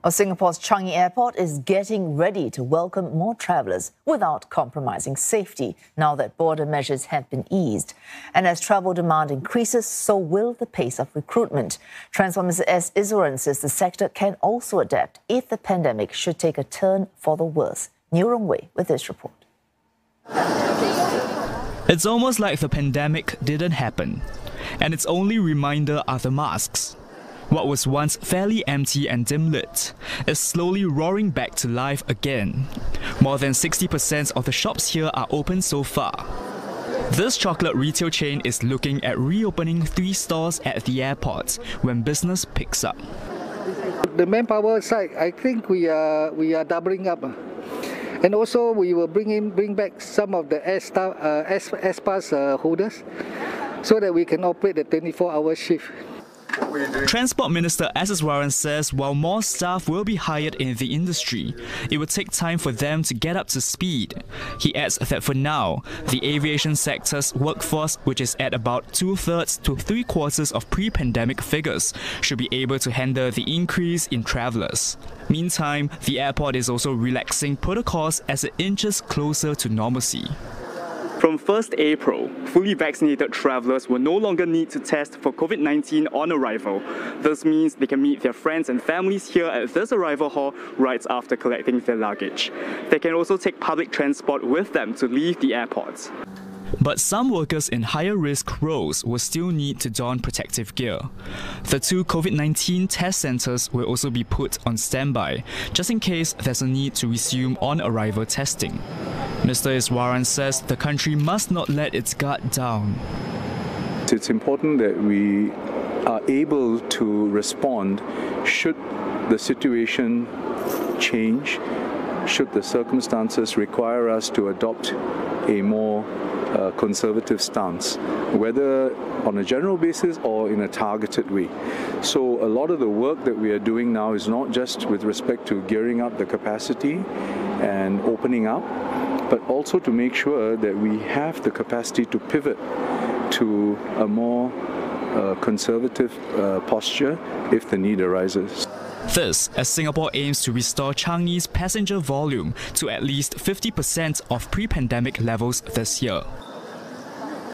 Well, Singapore's Changi Airport is getting ready to welcome more travellers without compromising safety now that border measures have been eased. And as travel demand increases, so will the pace of recruitment. Transport Minister S Iswaran says the sector can also adapt if the pandemic should take a turn for the worse. New Rong Wei with this report. It's almost like the pandemic didn't happen, and its only reminder are the masks. What was once fairly empty and dim-lit is slowly roaring back to life again. More than 60% of the shops here are open so far. This chocolate retail chain is looking at reopening 3 stores at the airport when business picks up. The manpower side, I think we are doubling up. And also we will bring back some of the S-Pass holders so that we can operate the 24-hour shift. Transport Minister S Iswaran says while more staff will be hired in the industry, it will take time for them to get up to speed. He adds that for now, the aviation sector's workforce, which is at about 2/3 to 3/4 of pre-pandemic figures, should be able to handle the increase in travellers. Meantime, the airport is also relaxing protocols as it inches closer to normalcy. From 1st April, fully vaccinated travellers will no longer need to test for COVID-19 on arrival. This means they can meet their friends and families here at this arrival hall right after collecting their luggage. They can also take public transport with them to leave the airport. But some workers in higher risk roles will still need to don protective gear. The 2 COVID-19 test centres will also be put on standby, just in case there's a need to resume on-arrival testing. Mr. Iswaran says the country must not let its guard down. It's important that we are able to respond should the situation change, should the circumstances require us to adopt a more conservative stance, whether on a general basis or in a targeted way. So a lot of the work that we are doing now is not just with respect to gearing up the capacity and opening up, but also to make sure that we have the capacity to pivot to a more conservative posture if the need arises. This as Singapore aims to restore Changi's passenger volume to at least 50% of pre-pandemic levels this year.